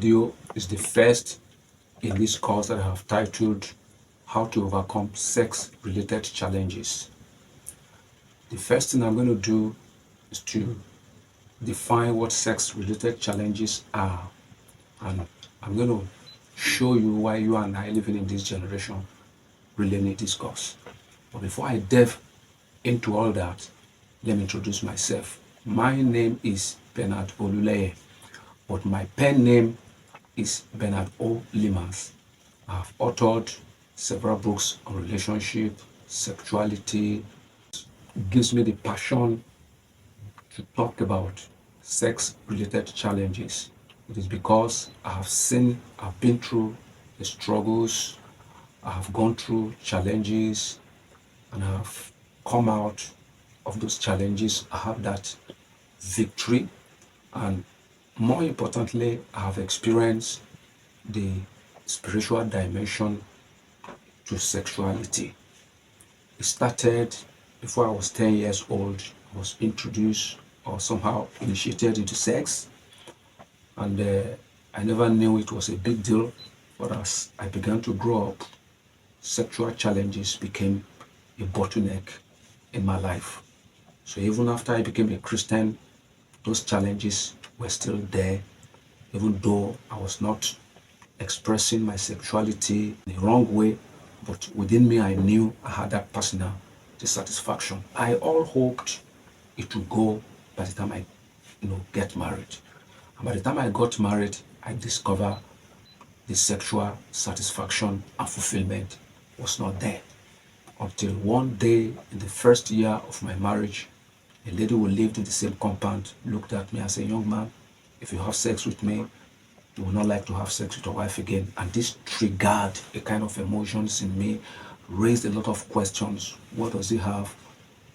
video is the first in this course that I have titled How to Overcome Sex-Related Challenges. The first thing I'm going to do is to define what sex-related challenges are, and I'm going to show you why you and I living in this generation really need this course. But before I delve into all that, let me introduce myself. My name is Bernard Oluleye, but my pen name is Bernard O. Limas. I have authored several books on relationship, sexuality. It gives me the passion to talk about sex-related challenges. It is because I've been through the struggles, I have gone through challenges, and I have come out of those challenges. I have that victory, and more importantly, I have experienced the spiritual dimension to sexuality. It started before I was 10 years old. I was introduced or somehow initiated into sex, and I never knew it was a big deal. But as I began to grow up, sexual challenges became a bottleneck in my life. So even after I became a Christian, those challenges were still there, even though I was not expressing my sexuality in the wrong way, but within me I knew I had that personal dissatisfaction. I all hoped it would go by the time I get married. And by the time I got married, I discovered the sexual satisfaction and fulfillment was not there. Until one day in the first year of my marriage, a lady who lived in the same compound looked at me and said, "Young man, if you have sex with me, you will not like to have sex with your wife again." And this triggered a kind of emotions in me, raised a lot of questions. What does he have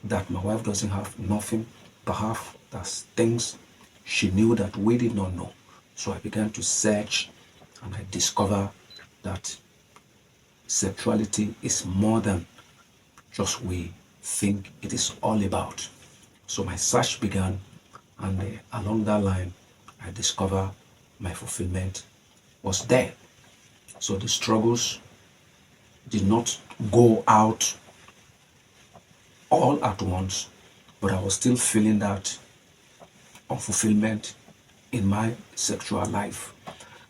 that my wife doesn't have? Nothing. Perhaps that's things she knew that we did not know. So I began to search, and I discovered that sexuality is more than just we think it is all about. So my search began, and along that line, I discovered my fulfillment was there. So the struggles did not go out all at once, but I was still feeling that unfulfillment in my sexual life.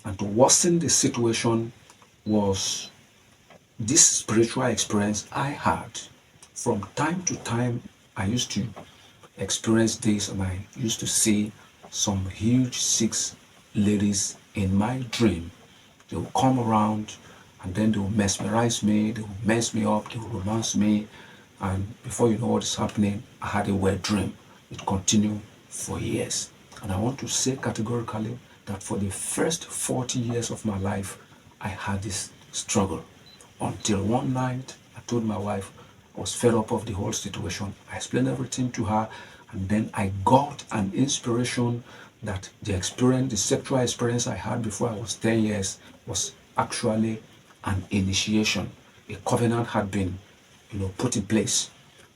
And to worsen the situation was this spiritual experience I had. From time to time, I used to experience this, and I used to see some huge 6 ladies in my dream. They will come around, and then they will mesmerize me, they will mess me up, they will romance me, and before you know what is happening, I had a wet dream. It continued for years. And I want to say categorically that for the first 40 years of my life, I had this struggle. Until one night, I told my wife I was fed up of the whole situation. I explained everything to her, and then I got an inspiration that the sexual experience I had before I was 10 years was actually an initiation. A covenant had been, put in place.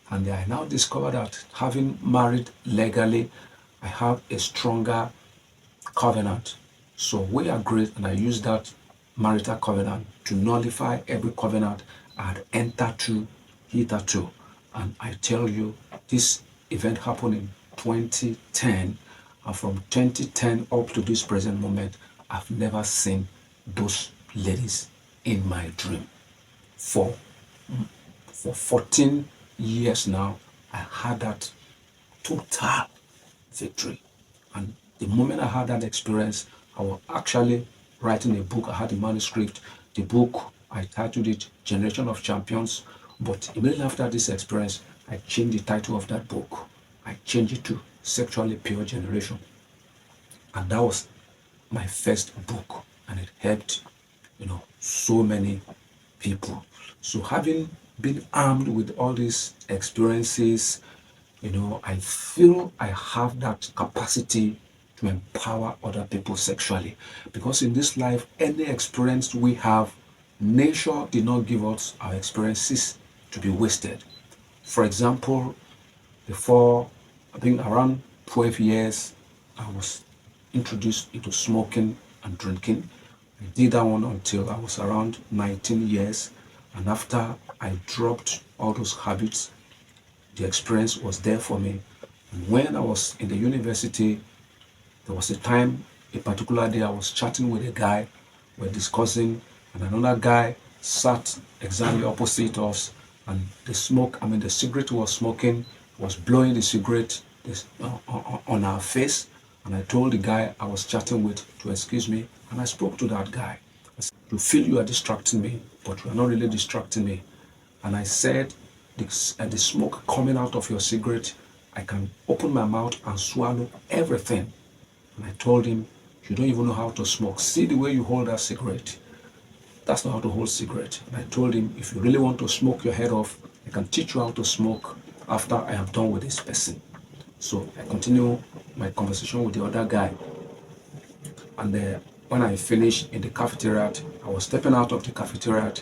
And I now discovered that having married legally, I have a stronger covenant. So we agreed, and I used that marital covenant to nullify every covenant I had entered to hitherto. And I tell you, this event happened in 2010, and from 2010 up to this present moment, I've never seen those ladies in my dream. For 14 years now, I had that total victory. And the moment I had that experience, I was actually writing a book. I had a manuscript. The book, I titled it Generation of Champions. But immediately after this experience, I changed the title of that book. I changed it to Sexually Pure Generation. And that was my first book. And it helped, so many people. So having been armed with all these experiences, I feel I have that capacity to empower other people sexually. Because in this life, any experience we have, nature did not give us our experiences to be wasted. For example, before, I think around 12 years, I was introduced into smoking and drinking. I did that one until I was around 19 years. And after I dropped all those habits, the experience was there for me. And when I was in the university, there was a time, a particular day, I was chatting with a guy, we're discussing, and another guy sat exactly opposite us, and the cigarette he was smoking was blowing the cigarette on our face. And I told the guy I was chatting with to excuse me, and I spoke to that guy. I said, you feel you are distracting me, but you are not really distracting me. And I said, the smoke coming out of your cigarette, I can open my mouth and swallow everything. And I told him, you don't even know how to smoke. See the way you hold that cigarette. That's not how to hold cigarette. And I told him, if you really want to smoke your head off, I can teach you how to smoke after I am done with this person. So I continue my conversation with the other guy. And when I finished in the cafeteria, I was stepping out of the cafeteria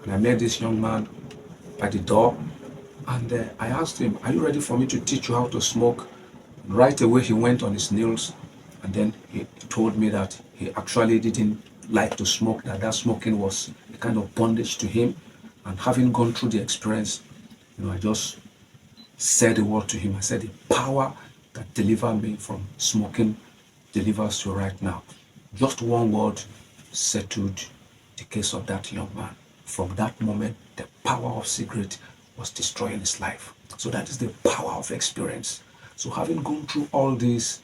and I met this young man by the door. And I asked him, are you ready for me to teach you how to smoke? Right away, he went on his knees, and then he told me that he actually didn't like to smoke, that smoking was a kind of bondage to him. And having gone through the experience, I just said a word to him. I said, the power that delivered me from smoking delivers you right now. Just one word settled the case of that young man. From that moment, the power of cigarette was destroying his life. So that is the power of experience. So having gone through all this,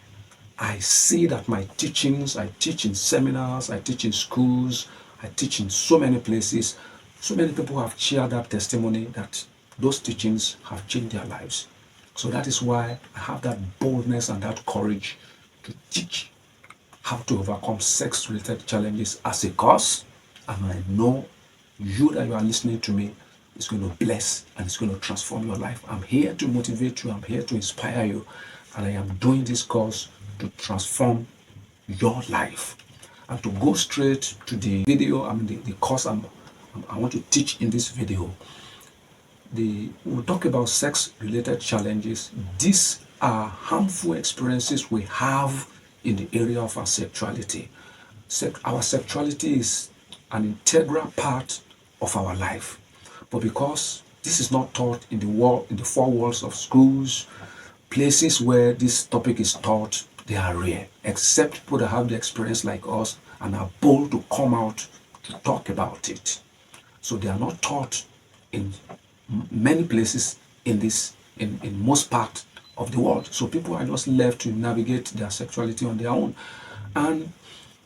I see that my teachings, I teach in seminars, I teach in schools, I teach in so many places. So many people have shared that testimony that those teachings have changed their lives. So that is why I have that boldness and that courage to teach how to overcome sex-related challenges as a course. And I know you that you are listening to me is going to bless and it's going to transform your life. I'm here to motivate you. I'm here to inspire you. And I am doing this course to transform your life. And to go straight to the video, the course I want to teach in this video. We'll talk about sex-related challenges. These are harmful experiences we have in the area of our sexuality. Our sexuality is an integral part of our life. But because this is not taught in the four walls of schools, places where this topic is taught, they are rare, except people that have the experience like us and are bold to come out to talk about it. So they are not taught in many places in most parts of the world. So people are just left to navigate their sexuality on their own. And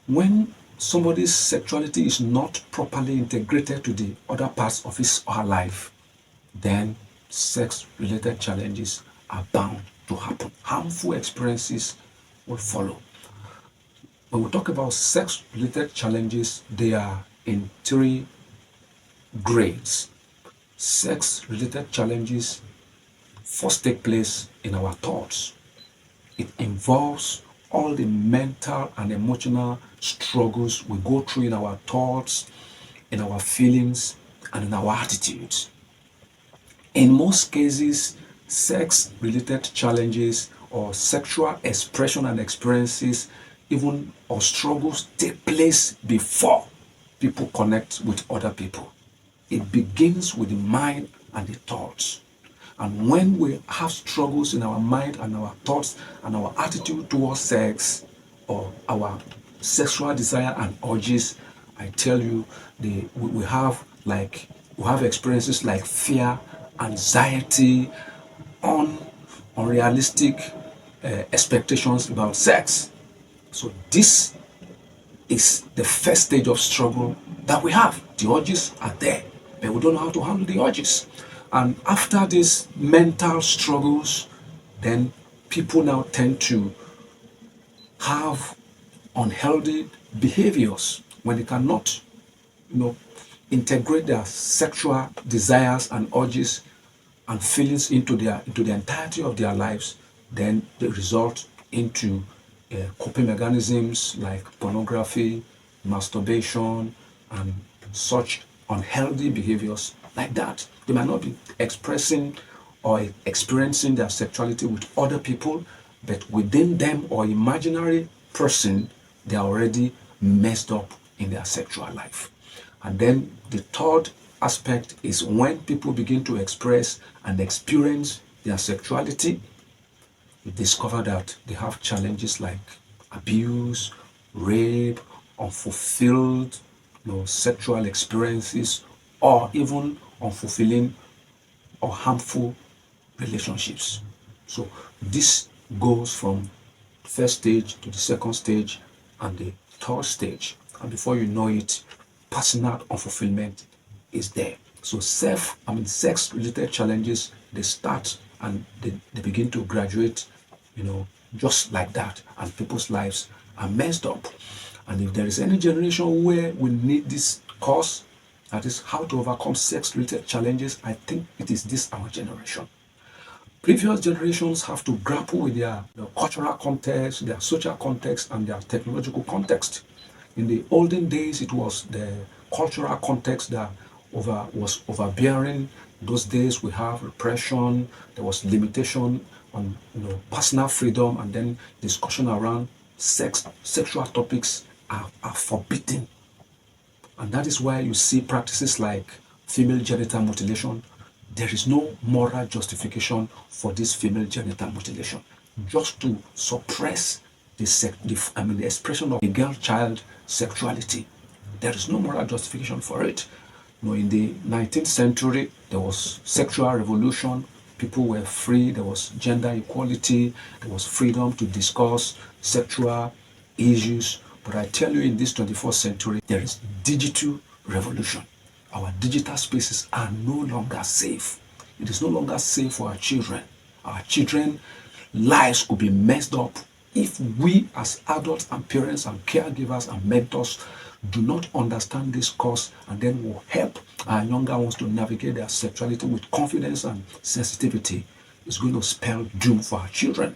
when somebody's sexuality is not properly integrated to the other parts of his or her life, then sex-related challenges are bound to happen. Harmful experiences will follow. When we talk about sex-related challenges, they are in three grades. Sex-related challenges first take place in our thoughts. It involves all the mental and emotional struggles we go through in our thoughts, in our feelings, and in our attitudes. In most cases, sex-related challenges or sexual expression and experiences, even or struggles take place before people connect with other people. It begins with the mind and the thoughts. And when we have struggles in our mind and our thoughts and our attitude towards sex or our sexual desire and urges, I tell you, we have experiences like fear, anxiety, unrealistic expectations about sex. So this is the first stage of struggle that we have. The urges are there, but we don't know how to handle the urges. And after these mental struggles, then people now tend to have unhealthy behaviors when they cannot, integrate their sexual desires and urges and feelings into the entirety of their lives. Then they result into coping mechanisms like pornography, masturbation, and such unhealthy behaviors like that. They might not be expressing or experiencing their sexuality with other people, but within them or imaginary person, they are already messed up in their sexual life. And then the third aspect is when people begin to express and experience their sexuality, you discover that they have challenges like abuse, rape, unfulfilled sexual experiences, or even unfulfilling or harmful relationships. So this goes from first stage to the second stage and the third stage. And before you know it, personal unfulfillment is there. So sex related challenges, they start and they begin to graduate, just like that. And people's lives are messed up. And if there is any generation where we need this course, that is how to overcome sex related challenges, I think it is this our generation. Previous generations have to grapple with their cultural context, their social context, and their technological context. In the olden days, it was the cultural context that was overbearing. Those days we have repression, there was limitation on personal freedom, and then discussion around sexual topics are forbidden. And that is why you see practices like female genital mutilation. There is no moral justification for this female genital mutilation, just to suppress the expression of a girl child sexuality. There is no moral justification for it. In the 19th century, there was sexual revolution. People were free. There was gender equality. There was freedom to discuss sexual issues. But I tell you, in this 21st century, there is digital revolution. Our digital spaces are no longer safe. It is no longer safe for our children. Our children's lives could be messed up if we as adults and parents and caregivers and mentors do not understand this cause, and then will help our younger ones to navigate their sexuality with confidence and sensitivity. It's going to spell doom for our children.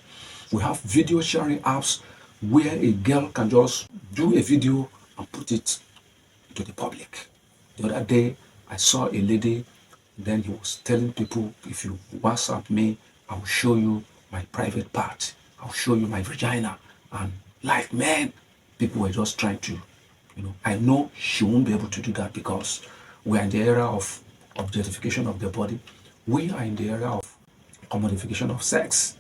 We have video sharing apps where a girl can just do a video and put it to the public. The other day, I saw a lady, then he was telling people, if you WhatsApp me, I will show you my private part. I'll show you my vagina. And like, man, people were just trying to, I know she won't be able to do that because we are in the era of objectification of the body. We are in the era of commodification of sex.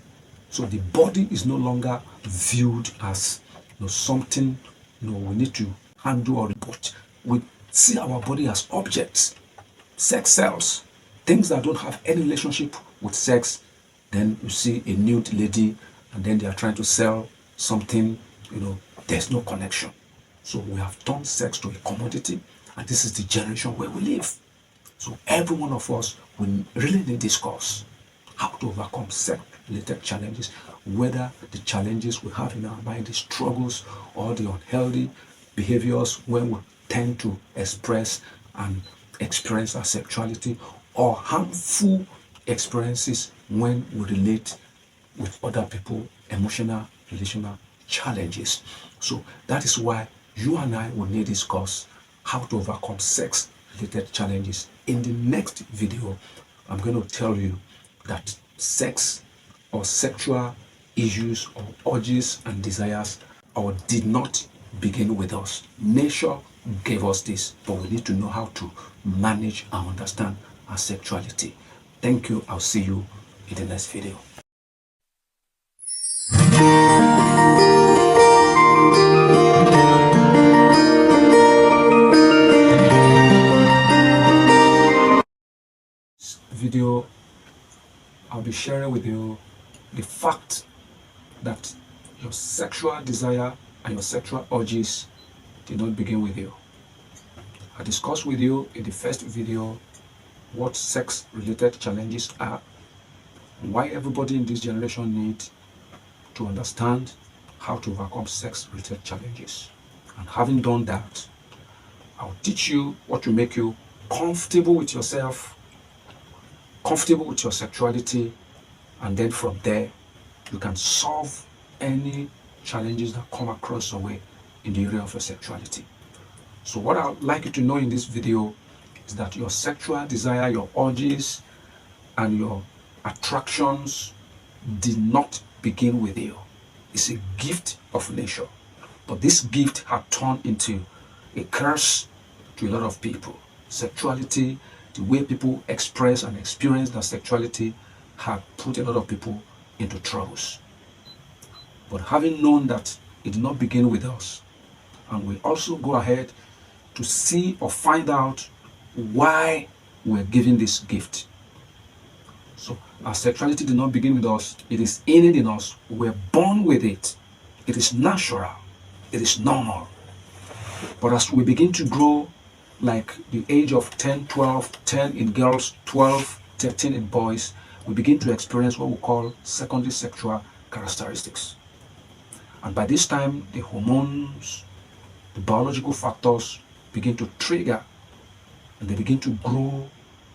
So the body is no longer viewed as something we need to handle or report. We see our body as objects, sex cells, things that don't have any relationship with sex. Then you see a nude lady and then they are trying to sell something, there's no connection. So we have turned sex to a commodity, and this is the generation where we live. So every one of us will really need this course, how to overcome sex-related challenges, whether the challenges we have in our mind, the struggles or the unhealthy behaviors when we tend to express and experience our sexuality, or harmful experiences when we relate with other people, emotional, relational challenges. So that is why you and I will need this course, how to overcome sex-related challenges. In the next video, I'm going to tell you that sex or sexual issues or urges and desires did not begin with us. Nature gave us this, but we need to know how to manage and understand our sexuality. Thank you. I'll see you in the next video. Video, I'll be sharing with you the fact that your sexual desire and your sexual urges did not begin with you. I discussed with you in the first video what sex-related challenges are, and why everybody in this generation needs to understand how to overcome sex-related challenges. And having done that, I'll teach you what will make you comfortable with yourself, comfortable with your sexuality, and then from there, you can solve any challenges that come across your way in the area of your sexuality. So what I'd like you to know in this video is that your sexual desire, your urges, and your attractions did not begin with you. It's a gift of nature. But this gift had turned into a curse to a lot of people. Sexuality, the way people express and experience their sexuality, had put a lot of people into troubles. But having known that it did not begin with us, and we also go ahead to see or find out why we're given this gift. So our sexuality did not begin with us. It is innate in us. We're born with it. It is natural. It is normal. But as we begin to grow, like the age of 10, 12, 10 in girls, 12, 13 in boys, we begin to experience what we call secondary sexual characteristics. And by this time, the hormones, the biological factors begin to trigger, and they begin to grow,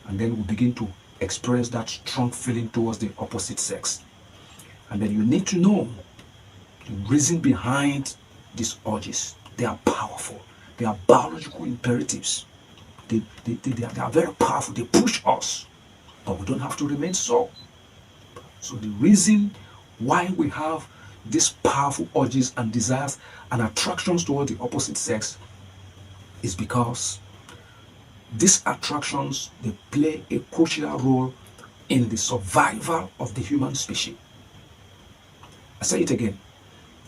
and then we begin to experience that strong feeling towards the opposite sex. And then you need to know the reason behind these urges. They are powerful. They are biological imperatives. They are very powerful. They push us, but we don't have to remain so. So the reason why we have these powerful urges and desires and attractions toward the opposite sex is because these attractions, they play a crucial role in the survival of the human species. I say it again.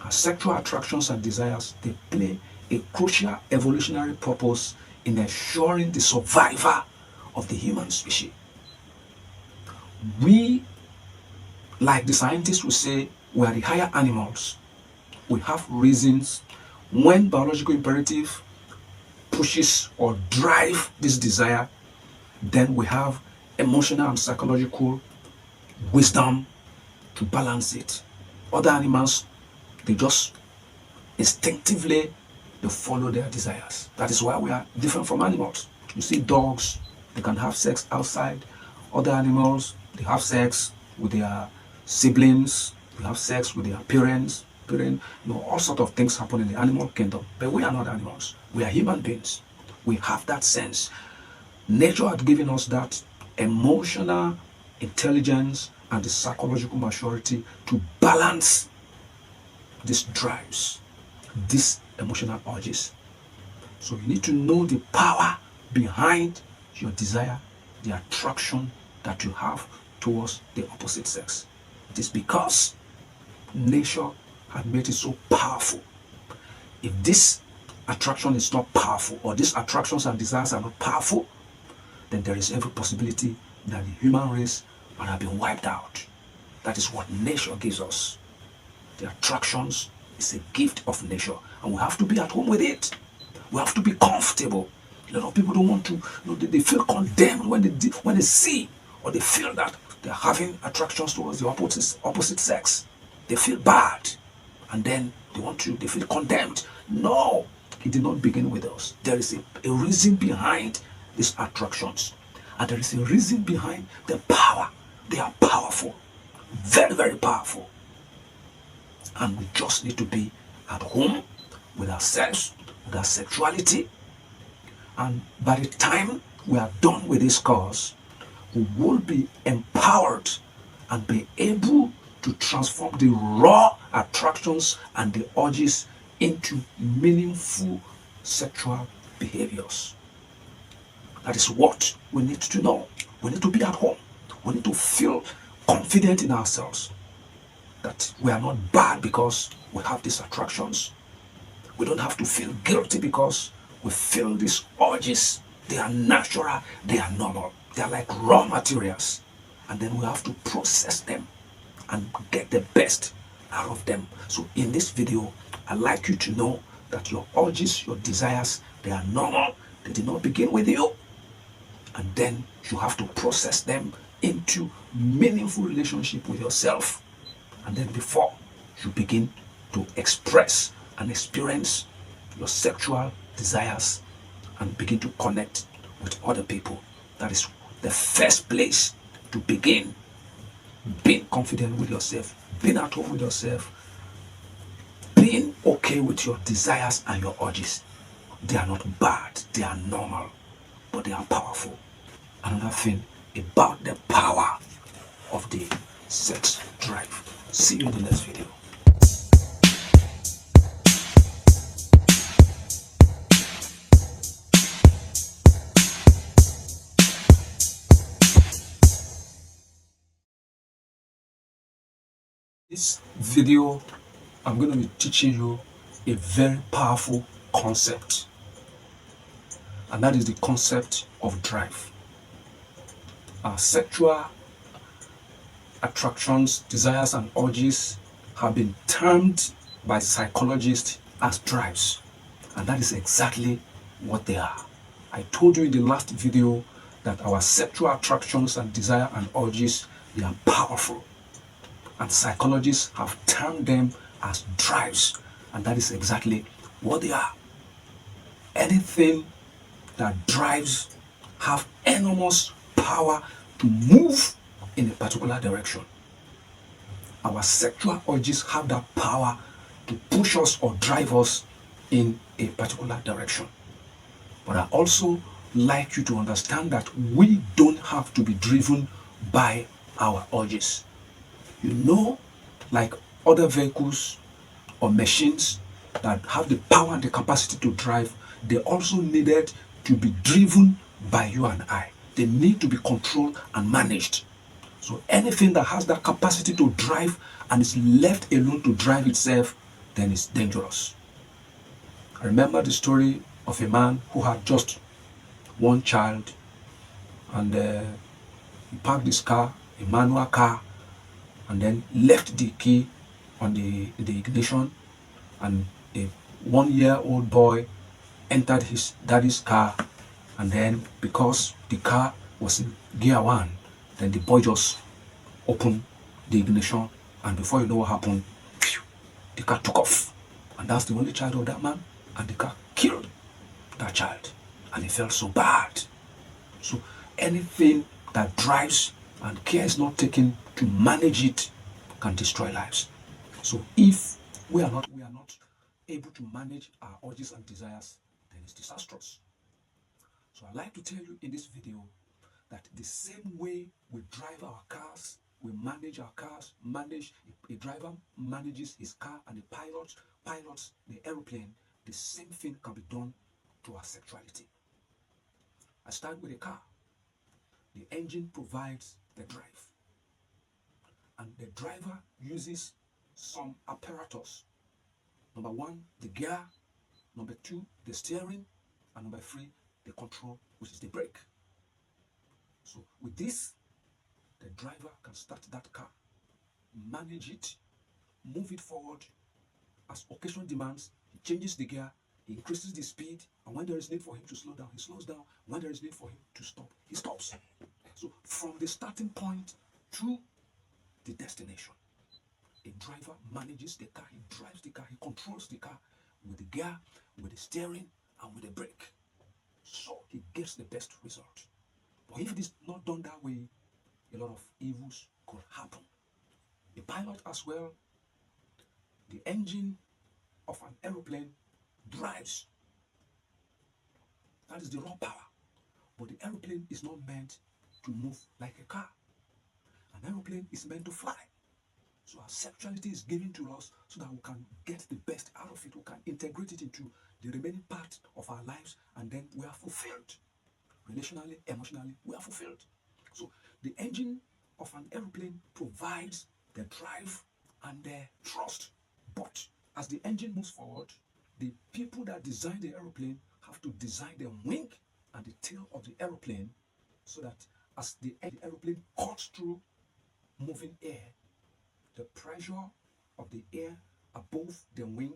Our sexual attractions and desires, they play a crucial evolutionary purpose in ensuring the survival of the human species. We, like the scientists will say, we are the higher animals. We have reasons when biological imperative pushes or drive this desire, then we have emotional and psychological wisdom to balance it. Other animals, they just instinctively they follow their desires. That is why we are different from animals. You see dogs, they can have sex outside. Other animals, they have sex with their siblings, they have sex with their parents, all sorts of things happen in the animal kingdom. But we are not animals. We are human beings. We have that sense. Nature had given us that emotional intelligence and the psychological maturity to balance these drives, these emotional urges. So you need to know the power behind your desire, the attraction that you have towards the opposite sex. It is because nature had made it so powerful. If this attraction is not powerful, or these attractions and desires are not powerful, then there is every possibility that the human race might have been wiped out. That is what nature gives us. The attractions is a gift of nature, and we have to be at home with it. We have to be comfortable. A lot of people don't want to, they feel condemned when they see, or they feel that they're having attractions towards the opposite sex. They feel bad, and then they feel condemned. No, it did not begin with us. There is a reason behind these attractions, and there is a reason behind the power. They are powerful, very, very powerful. And we just need to be at home with ourselves, with our sexuality. And by the time we are done with this course, we will be empowered and be able to transform the raw attractions and the urges into meaningful sexual behaviors. That is what we need to know. We need to be at home. We need to feel confident in ourselves that we are not bad because we have these attractions. We don't have to feel guilty because we feel these urges. They are natural, they are normal, they are like raw materials. And then we have to process them and get the best out of them. So in this video, I'd like you to know that your urges, your desires, they are normal. They did not begin with you. And then you have to process them into meaningful relationship with yourself. And then before you begin to express and experience your sexual desires and begin to connect with other people. That is the first place to begin. Being confident with yourself, being at home with yourself, being okay with your desires and your urges. They are not bad, they are normal, but they are powerful. Another thing about the power of the sex drive. See you in the next video. This video, I'm going to be teaching you a very powerful concept, and that is the concept of drive. Our sexual attractions, desires, and urges have been termed by psychologists as drives, and that is exactly what they are. I told you in the last video that our sexual attractions and desire and urges, they are powerful, and psychologists have termed them as drives, and that is exactly what they are. Anything that drives have enormous power to move in a particular direction. Our sexual urges have that power to push us or drive us in a particular direction. But I also like you to understand that we don't have to be driven by our urges. You know, like other vehicles or machines that have the power and the capacity to drive, they also needed to be driven by you and I. They need to be controlled and managed. So anything that has that capacity to drive and is left alone to drive itself, then it's dangerous. I remember the story of a man who had just one child, and he parked his car, a manual car, and then left the key on the ignition, and a 1-year-old boy entered his daddy's car, and then because the car was in gear one, then the boy just opened the ignition, and before you know what happened, phew, the car took off. And that's the only child of that man, and the car killed that child, and it felt so bad. So anything that drives and care is not taken to manage it can destroy lives. So if we are not able to manage our urges and desires, then it's disastrous. So I'd like to tell you in this video that the same way we drive our cars, we manage our cars, a driver manages his car, and the pilot pilots the aeroplane, the same thing can be done to our sexuality. I start with a car. The engine provides the drive, and the driver uses some apparatus. Number one, the gear. Number two, the steering. And number three, the control, which is the brake. So with this, the driver can start that car, manage it, move it forward as occasion demands. He changes the gear, he increases the speed, and when there is need for him to slow down, he slows down. When there is need for him to stop, he stops. So from the starting point to the destination, a driver manages the car, he drives the car, he controls the car with the gear, with the steering, and with the brake. So he gets the best result. But if it is not done that way, a lot of evils could happen. The pilot as well, the engine of an aeroplane drives. That is the raw power. But the aeroplane is not meant to move like a car. An aeroplane is meant to fly. So our sexuality is given to us so that we can get the best out of it. We can integrate it into the remaining part of our lives, and then we are fulfilled. Relationally, emotionally, we are fulfilled. So the engine of an aeroplane provides the drive and the thrust. But as the engine moves forward, the people that design the aeroplane have to design the wing and the tail of the aeroplane so that as the aeroplane cuts through moving air, the pressure of the air above the wing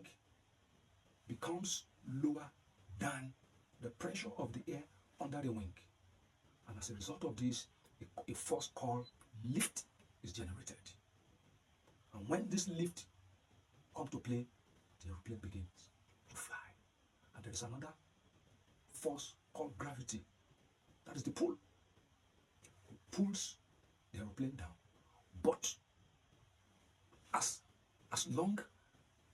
becomes lower than the pressure of the air under the wing. And as a result of this, a force called lift is generated. And when this lift comes to play, the aeroplane begins to fly. And there is another force called gravity. That is the pull. It pulls the aeroplane down. But as long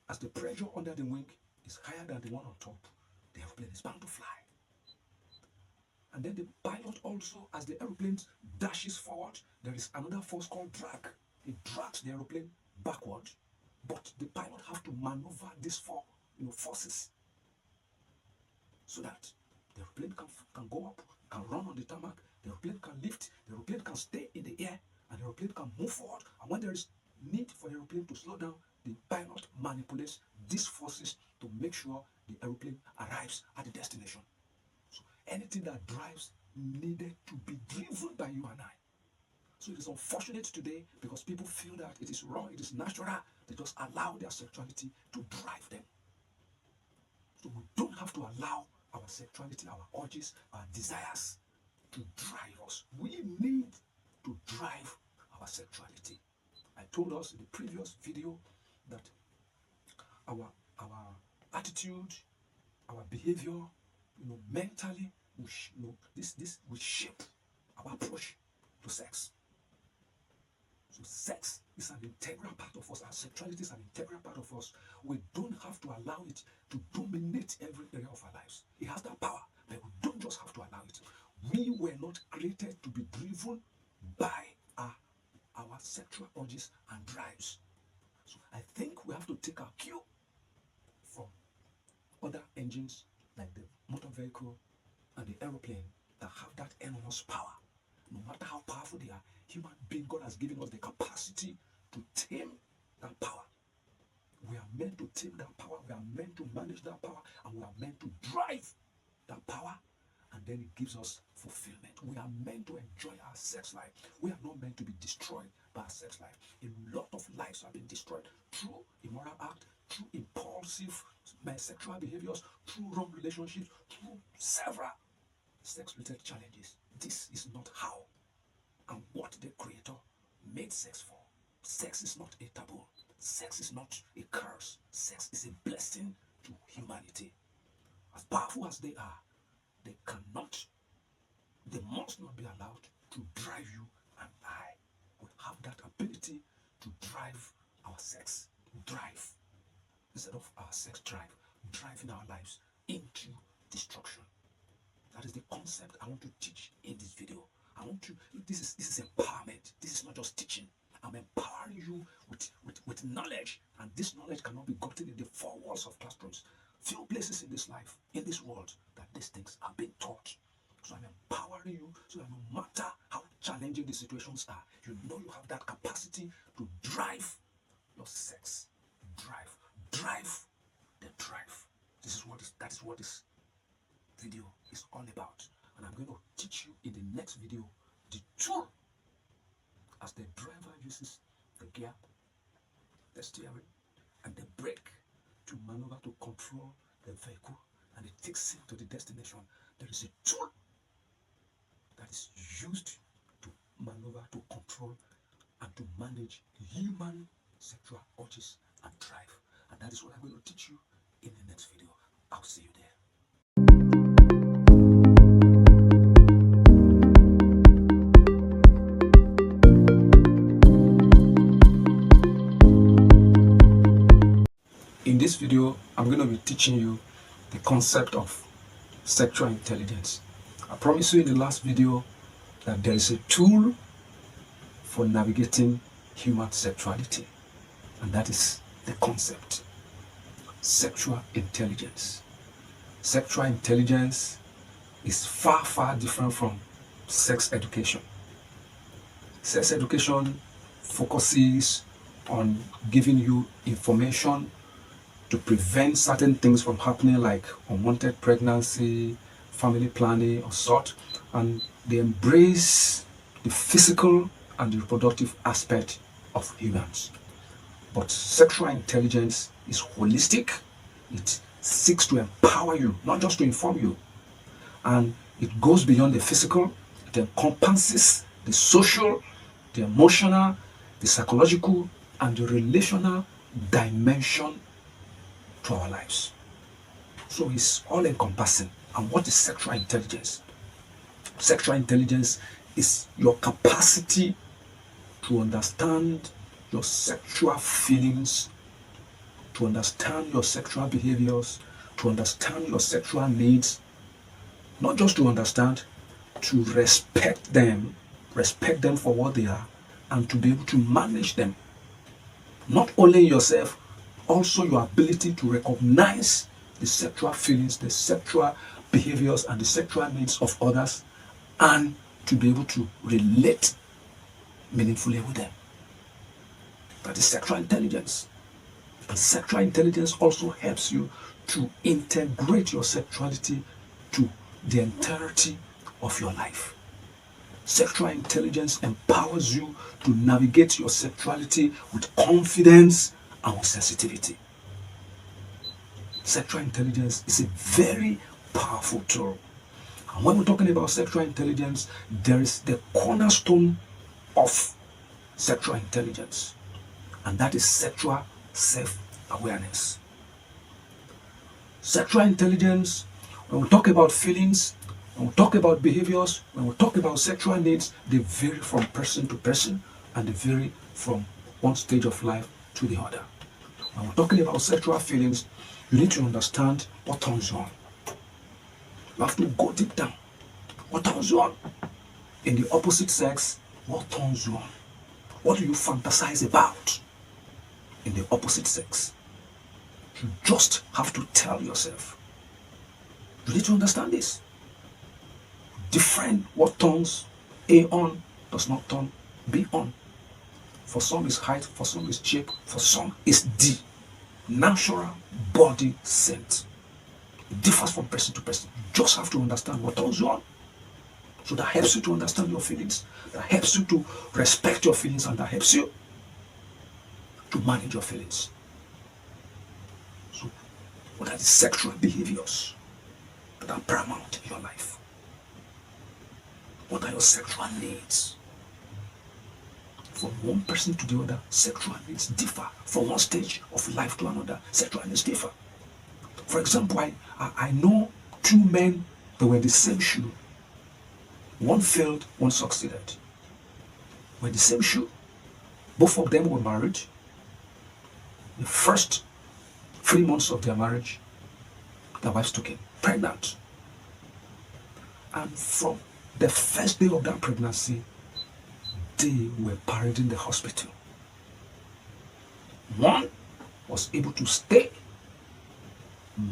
as the pressure under the wing is higher than the one on top, the aeroplane is bound to fly. And then the pilot also, as the aeroplane dashes forward, there is another force called drag. It drags the aeroplane backward, but the pilot have to maneuver these four forces so that the aeroplane can go up, can run on the tarmac, the aeroplane can lift, the aeroplane can stay in the air, and the aeroplane can move forward. And when there is need for the aeroplane to slow down, the pilot manipulates these forces to make sure the aeroplane arrives at the destination. So anything that drives needed to be driven by you and I. So it is unfortunate today because people feel that it is wrong, it is natural. They just allow their sexuality to drive them. So we don't have to allow our sexuality, our urges, our desires to drive us. We need to drive our sexuality. I told us in the previous video that our attitude, our behavior, mentally, this will shape our approach to sex. So sex is an integral part of us. Our sexuality is an integral part of us. We don't have to allow it to dominate every area of our lives. It has that power, but we don't just have to allow it. We were not created to be driven by our sexual urges and drives. So I think we have to take our cue from other engines like the motor vehicle and the aeroplane that have that enormous power. No matter how powerful they are, human being, God has given us the capacity to tame that power. We are meant to tame that power. We are meant to manage that power, and we are meant to drive that power, and then it gives us fulfillment. We are meant to enjoy our sex life. We are not meant to be destroyed by our sex life. A lot of lives have been destroyed through immoral act, through impulsive sexual behaviors, through wrong relationships, through several sex-related challenges. This is not how and what the Creator made sex for. Sex is not a taboo. Sex is not a curse. Sex is a blessing to humanity. As powerful as they are, they must not be allowed to drive you and I. We have that ability to drive our sex. Drive. Instead of our sex drive, driving our lives into destruction. That is the concept I want to teach in this video. This is empowerment. This is not just teaching. I'm empowering you with knowledge, and this knowledge cannot be gotten in the four walls of classrooms. Few places in this life, in this world, that these things are being taught. So I'm empowering you so that no matter how challenging the situations are, you know you have that capacity to drive your sex. Drive the drive. That is what this video is all about. And I'm going to teach you in the next video the tool as the driver uses the gear, the steering, and the brake to maneuver to control the vehicle, and it takes him to the destination. There is a tool that is used to maneuver, to control, and to manage human sexual urges and drive. And that is what I'm going to teach you in the next video. I'll see you there. In this video, I'm going to be teaching you the concept of sexual intelligence. I promised you in the last video that there is a tool for navigating human sexuality, and that is the concept sexual intelligence. Sexual intelligence is far, far different from sex education. Sex education focuses on giving you information to prevent certain things from happening, like unwanted pregnancy, family planning, or sort, and they embrace the physical and the reproductive aspect of humans. But sexual intelligence is holistic. It seeks to empower you, not just to inform you. And it goes beyond the physical. It encompasses the social, the emotional, the psychological, and the relational dimension to our lives. So it's all encompassing. And what is sexual intelligence? Sexual intelligence is your capacity to understand your sexual feelings, to understand your sexual behaviors, to understand your sexual needs, not just to understand, to respect them for what they are, and to be able to manage them. Not only yourself, also your ability to recognize the sexual feelings, the sexual behaviors, and the sexual needs of others, and to be able to relate meaningfully with them. That is sexual intelligence. And sexual intelligence also helps you to integrate your sexuality to the entirety of your life. Sexual intelligence empowers you to navigate your sexuality with confidence and with sensitivity. Sexual intelligence is a very powerful tool. And when we're talking about sexual intelligence, there is the cornerstone of sexual intelligence, and that is sexual self-awareness. Sexual intelligence, when we talk about feelings, when we talk about behaviors, when we talk about sexual needs, they vary from person to person and they vary from one stage of life to the other. When we're talking about sexual feelings, you need to understand what turns you on. You have to go deep down. What turns you on? In the opposite sex, what turns you on? What do you fantasize about in the opposite sex? You just have to tell yourself. You need to understand this. Different what turns A on does not turn B on. For some is height, for some is shape, for some is D. Natural body scent. It differs from person to person. You just have to understand what turns you on. So that helps you to understand your feelings. That helps you to respect your feelings, and that helps you to manage your feelings. So what are the sexual behaviors that are paramount in your life? What are your sexual needs? From one person to the other, sexual needs differ. From one stage of life to another, sexual needs differ. For example, I know two men that were in the same shoe. One failed, one succeeded. Were in the same shoe. Both of them were married. The first 3 months of their marriage, their wives took him pregnant. And from the first day of that pregnancy, they were parading the hospital. One was able to stay,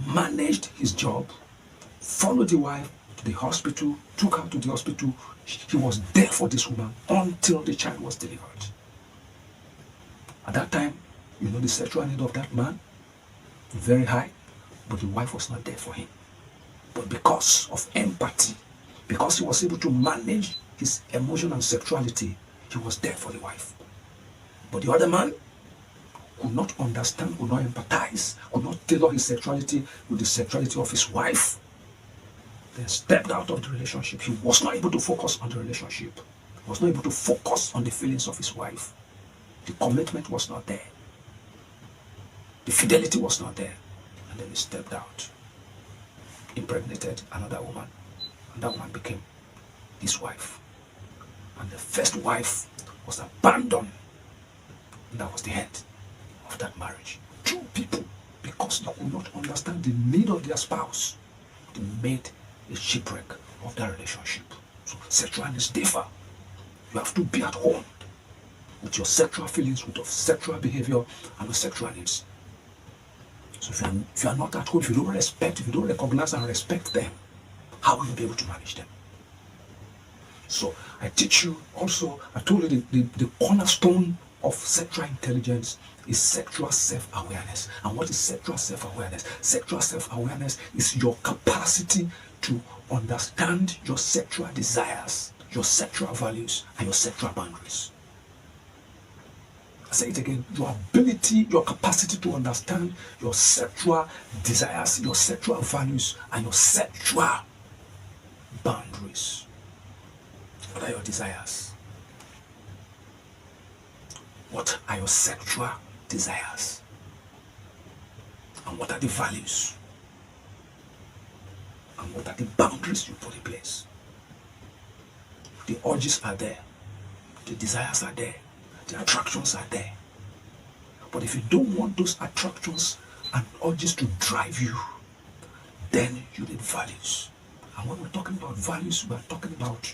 managed his job, followed the wife to the hospital, took her to the hospital. He was there for this woman until the child was delivered. At that time, you know the sexual need of that man, very high, but the wife was not there for him. But because of empathy, because he was able to manage his emotion and sexuality, he was there for the wife. But the other man could not understand, could not empathize, could not tailor his sexuality with the sexuality of his wife. Then stepped out of the relationship. He was not able to focus on the relationship. He was not able to focus on the feelings of his wife. The commitment was not there. The fidelity was not there. And then he stepped out, impregnated another woman, and that woman became his wife. And the first wife was abandoned. And that was the end of that marriage. Two people, because they could not understand the need of their spouse, they made a shipwreck of that relationship. So sexual needs differ. You have to be at home with your sexual feelings, with your sexual behavior, and your sexual needs. So if you are not at home, if you don't respect, if you don't recognize and respect them, how will you be able to manage them? So I teach you also, I told you the cornerstone of sexual intelligence is sexual self-awareness. And what is sexual self-awareness? Sexual self-awareness is your capacity to understand your sexual desires, your sexual values, and your sexual boundaries. I say it again, your ability, your capacity to understand your sexual desires, your sexual values, and your sexual boundaries. What are your desires? What are your sexual desires? And what are the values? And what are the boundaries you put in place? The urges are there. The desires are there. The attractions are there. But if you don't want those attractions and urges to drive you, then you need values. And when we're talking about values, we're talking about,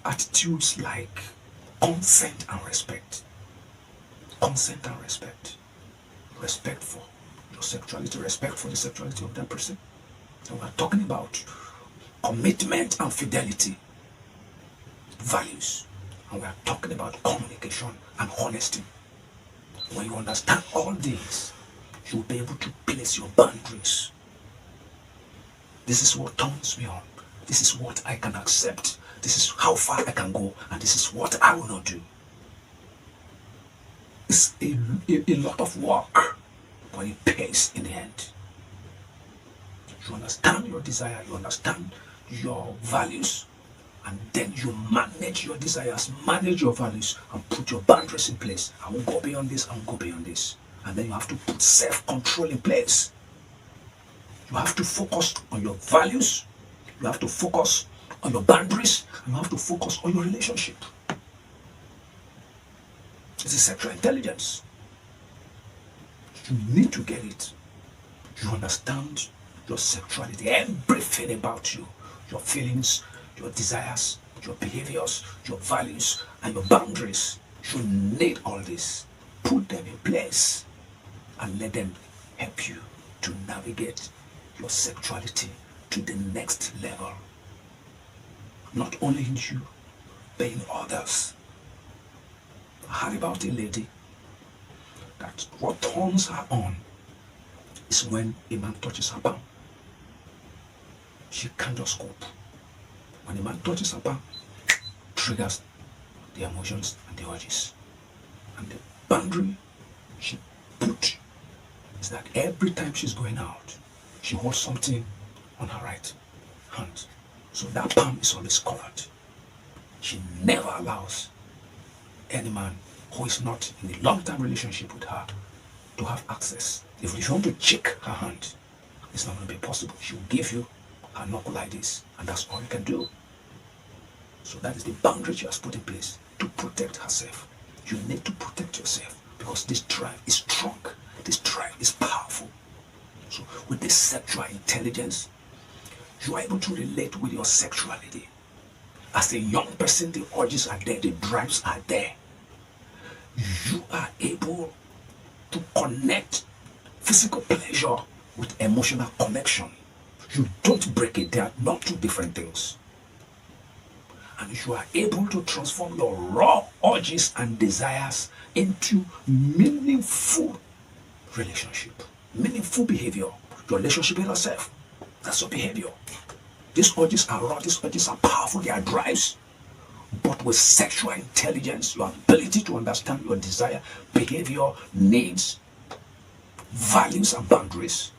attitudes like consent and respect. Consent and respect. Respect for your sexuality, respect for the sexuality of that person. And we're talking about commitment and fidelity. Values. And we're talking about communication and honesty. When you understand all this, you'll be able to place your boundaries. This is what turns me on. This is what I can accept. This is how far I can go, and this is what I will not do. It's a lot of work, but it pays in the end. You understand your desire, you understand your values, and then you manage your desires, manage your values, and put your boundaries in place. I won't go beyond this, I won't go beyond this. And then you have to put self-control in place. You have to focus on your values, you have to focus on your boundaries, and you have to focus on your relationship. It's a sexual intelligence. You need to get it. You understand your sexuality, everything about you, your feelings, your desires, your behaviors, your values, and your boundaries. You need all this. Put them in place and let them help you to navigate your sexuality to the next level. Not only in you, but in others. I heard about a lady that what turns her on is when a man touches her palm. She can't just cope. When a man touches her palm, triggers the emotions and the urges. And the boundary she put is that every time she's going out, she holds something on her right hand. So that palm is always covered. She never allows any man who is not in a long-term relationship with her to have access. If you want to check her hand, it's not going to be possible. She will give you her knuckle like this, and that's all you can do. So that is the boundary she has put in place to protect herself. You need to protect yourself because this drive is strong. This drive is powerful. So with this sexual intelligence, you are able to relate with your sexuality. As a young person, the urges are there, the drives are there. You are able to connect physical pleasure with emotional connection. You don't break it. They are not two different things. And you are able to transform your raw urges and desires into meaningful relationship, meaningful behavior. Your relationship with yourself, that's your behavior. These urges are raw, these urges are powerful, they are drives. But with sexual intelligence, your ability to understand your desire, behavior, needs, values, and boundaries,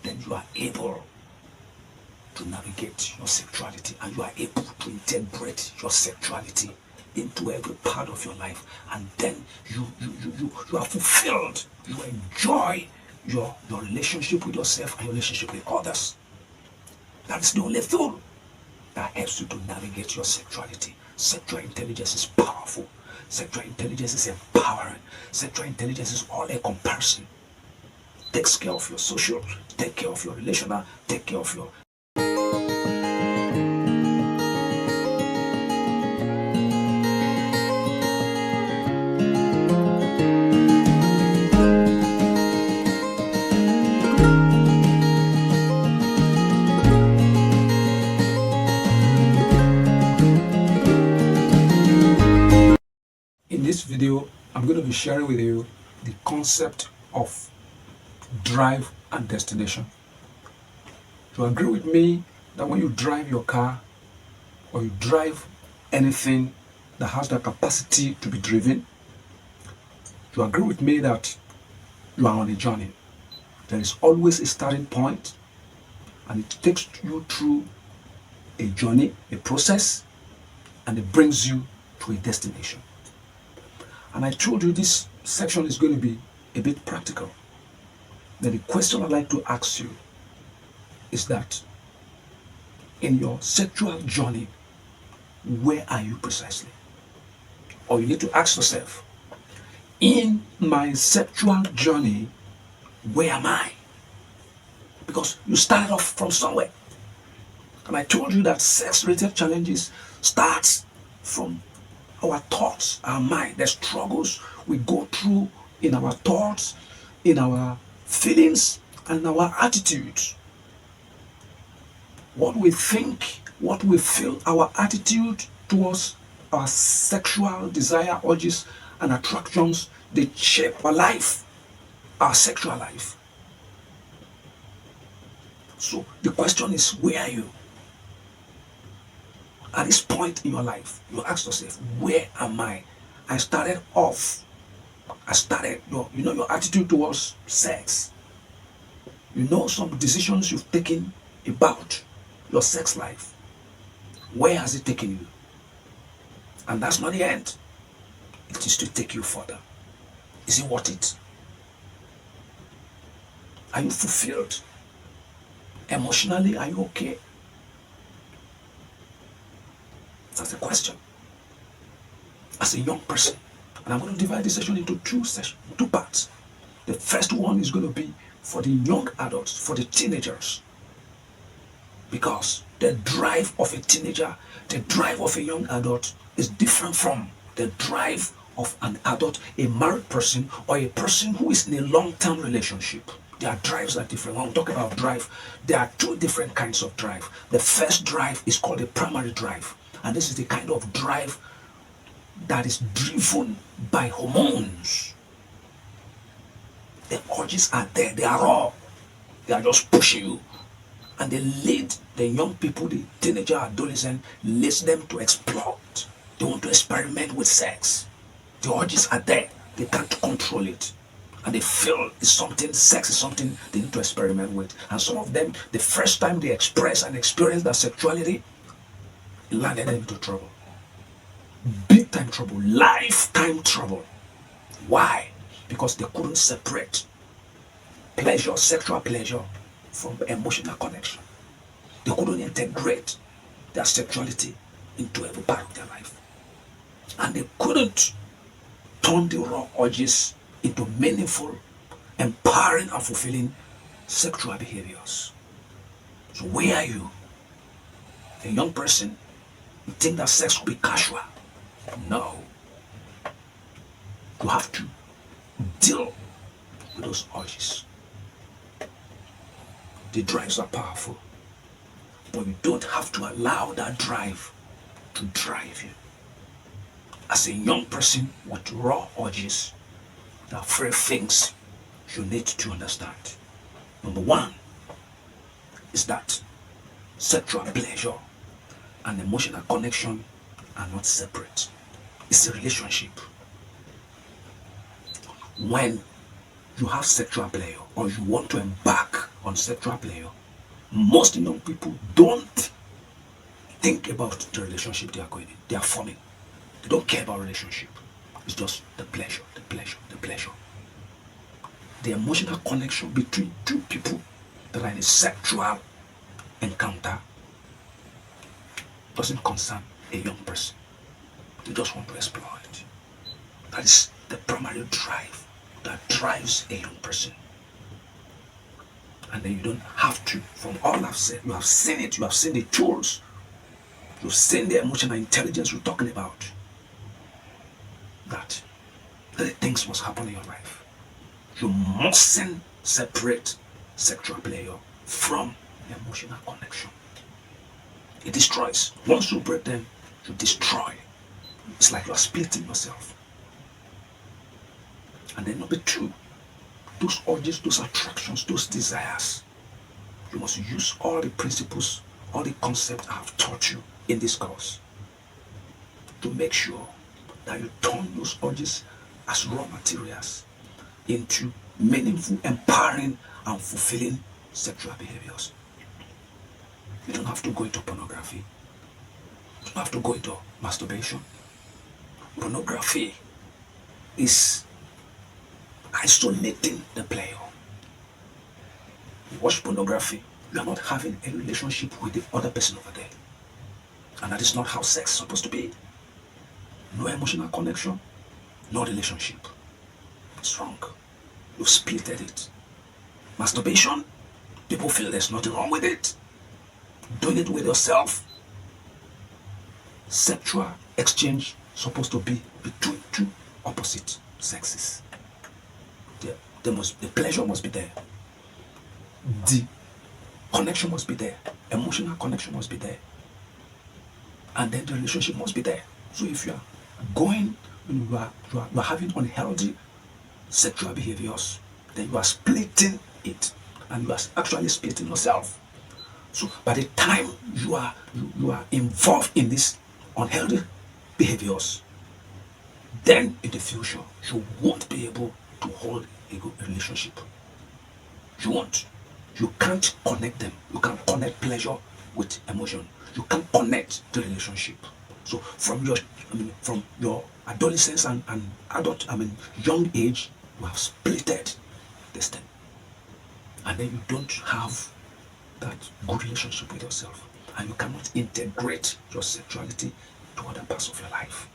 then you are able to navigate your sexuality and you are able to integrate your sexuality into every part of your life. And then you are fulfilled. You enjoy your relationship with yourself and your relationship with others. That is the only tool that helps you to navigate your sexuality. Sexual intelligence is powerful. Sexual intelligence is empowering. Sexual intelligence is all encompassing. Takes care of your social, take care of your relational, take care of your In this video, I'm going to be sharing with you the concept of drive and destination. You agree with me that when you drive your car or you drive anything that has the capacity to be driven, you agree with me that you are on a journey. There is always a starting point, and it takes you through a journey, a process, and it brings you to a destination. And I told you this section is going to be a bit practical. Then the question I'd like to ask you is that in your sexual journey, where are you precisely? Or you need to ask yourself, in my sexual journey, where am I? Because you started off from somewhere. And I told you that sex-related challenges starts from our thoughts, our mind, the struggles we go through in our thoughts, in our feelings, and our attitudes. What we think, what we feel, our attitude towards our sexual desire, urges, and attractions they shape our life, our sexual life. So the question is, where are you? At this point in your life, you ask yourself, where am I? I started your attitude towards sex. You know some decisions you've taken about your sex life. Where has it taken you? And that's not the end. It is to take you further. Is it worth it? Are you fulfilled? Emotionally, are you okay? That's the question. As a young person, and I'm going to divide this session into two parts. The first one is going to be for the young adults, for the teenagers. Because the drive of a teenager, the drive of a young adult is different from the drive of an adult, a married person, or a person who is in a long-term relationship. Their drives are different. When we talk about drive, there are two different kinds of drive. The first drive is called the primary drive. And this is the kind of drive that is driven by hormones. The urges are there, they are raw. They are just pushing you. And they lead the young people, the teenager, adolescent, leads them to exploit. They want to experiment with sex. The urges are there. They can't control it. And they feel sex is something they need to experiment with. And some of them, the first time they express and experience their sexuality, it landed them into trouble. Big time trouble, lifetime trouble. Why? Because they couldn't separate pleasure, sexual pleasure, from emotional connection. They couldn't integrate their sexuality into every part of their life. And they couldn't turn the raw urges into meaningful, empowering, and fulfilling sexual behaviors. So where are you? A young person, you think that sex will be casual. No. You have to deal with those urges. The drives are powerful, but you don't have to allow that drive to drive you. As a young person with raw urges, there are three things you need to understand. Number one is that sexual pleasure and emotional connection are not separate. It's a relationship. When you have sexual pleasure or you want to embark on sexual pleasure, most young people don't think about the relationship they are going in. They are forming. They don't care about relationship. It's just the pleasure, the pleasure, the pleasure. The emotional connection between two people that are in a sexual encounter doesn't concern a young person. They just want to explore it. That is the primary drive that drives a young person. And then you don't have to, from all I've said, you have seen it, you have seen the tools, you've seen the emotional intelligence we're talking about. That the things must happen in your life. You mustn't separate sexual pleasure from emotional connection. It destroys. Once you break them, you destroy. It's like you are splitting yourself. And then number two, those urges, those attractions, those desires, you must use all the principles, all the concepts I have taught you in this course to make sure that you turn those urges as raw materials into meaningful, empowering, and fulfilling sexual behaviors. You don't have to go into pornography. You don't have to go into masturbation. Pornography is isolating the player. You watch pornography, you are not having a relationship with the other person over there. And that is not how sex is supposed to be. No emotional connection, no relationship. It's wrong. You've splitted it. Masturbation, people feel there's nothing wrong with it. Doing it with yourself. Sexual exchange supposed to be between two opposite sexes. The pleasure must be there. The connection must be there. Emotional connection must be there. And then the relationship must be there. So if you are going, you are having unhealthy sexual behaviors, then you are splitting it, and you are actually splitting yourself. So by the time you are involved in these unhealthy behaviors, then in the future you won't be able to hold a good relationship. You won't. You can't connect them. You can't connect pleasure with emotion. You can't connect the relationship. So from your adolescence and young age, you have splitted this thing. And then you don't have that good relationship with yourself. And you cannot integrate your sexuality to other parts of your life.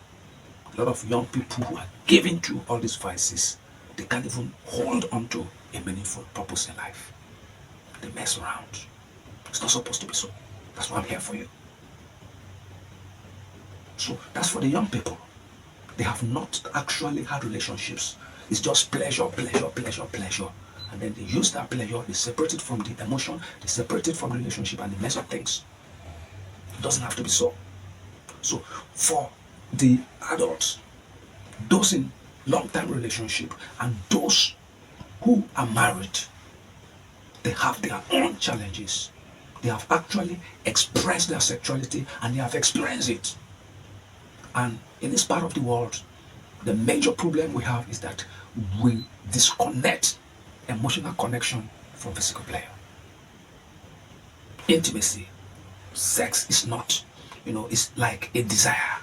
A lot of young people who are given to all these vices, they can't even hold on to a meaningful purpose in life. They mess around. It's not supposed to be so. That's why I'm here for you. So that's for the young people. They have not actually had relationships. It's just pleasure, pleasure, pleasure, pleasure. And then they use that pleasure, they separate it from the emotion, they separate it from the relationship, and they mess up things. It doesn't have to be so. So for the adults, those in long-term relationship and those who are married, they have their own challenges. They have actually expressed their sexuality and they have experienced it. And in this part of the world, the major problem we have is that we disconnect emotional connection from physical pleasure. Intimacy, sex is not, it's like a desire.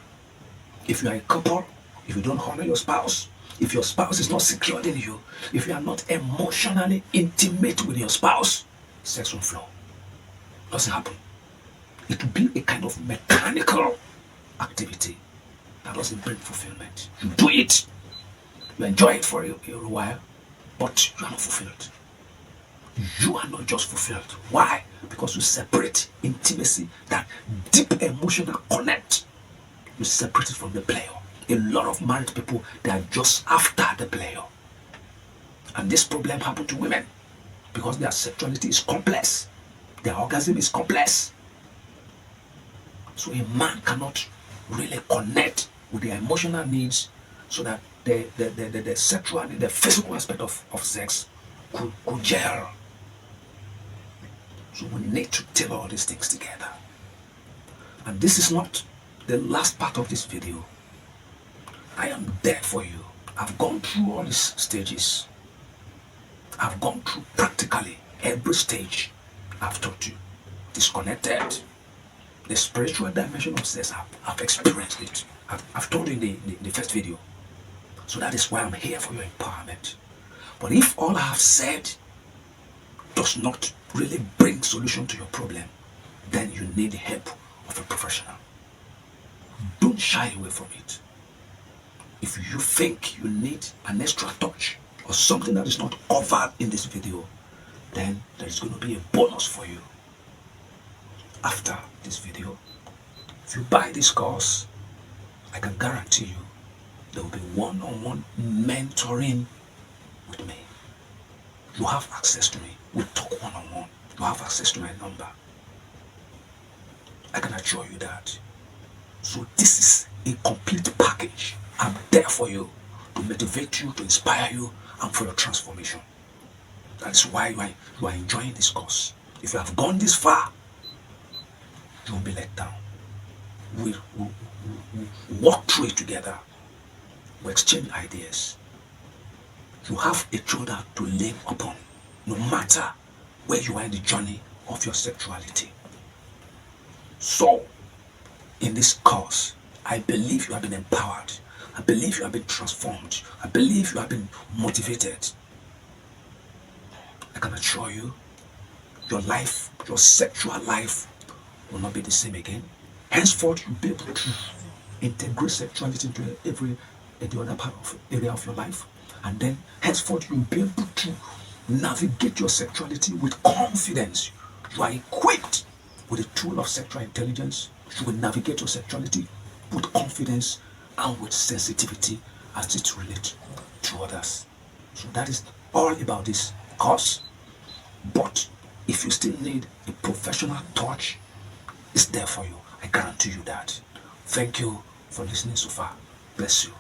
If you are a couple, if you don't honor your spouse, if your spouse is not secured in you, if you are not emotionally intimate with your spouse, sex won't flow. Doesn't happen. It will be a kind of mechanical activity that doesn't bring fulfillment. You do it, you enjoy it for a while, but you are not fulfilled. You are not just fulfilled. Why? Because you separate intimacy, that deep emotional connect. You separate it from the pleasure. A lot of married people, they are just after the pleasure. And this problem happens to women because their sexuality is complex. Their orgasm is complex. So a man cannot really connect with their emotional needs so that the sexual, the physical aspect of sex could gel. So we need to tailor all these things together. And this is not the last part of this video. I am there for you. I've gone through all these stages. I've gone through practically every stage I've taught you. Disconnected. The spiritual dimension of sex, I've experienced it. I've told you in the first video. So that is why I'm here for your empowerment. But if all I have said does not really bring solution to your problem, then you need the help of a professional. Don't shy away from it. If you think you need an extra touch or something that is not covered in this video, then there is going to be a bonus for you after this video. If you buy this course, I can guarantee you there will be one-on-one mentoring with me. You have access to me. We talk one-on-one. You have access to my number. I can assure you that. So this is a complete package. I'm there for you to motivate you, to inspire you, and for your transformation. That is why you are enjoying this course. If you have gone this far, you won't be let down. We'll walk through it together. We'll exchange ideas. You have a shoulder to lean upon, no matter where you are in the journey of your sexuality. So, in this course, I believe you have been empowered. I believe you have been transformed. I believe you have been motivated. I can assure you, your life, your sexual life will not be the same again. Henceforth, you'll be able to integrate sexuality into the other part of area of your life. And then henceforth, you'll be able to navigate your sexuality with confidence. You are equipped with the tool of sexual intelligence. You will navigate your sexuality with confidence and with sensitivity as it relates to others. So that is all about this course. But if you still need a professional touch, it's there for you. I guarantee you that. Thank you for listening so far. Bless you.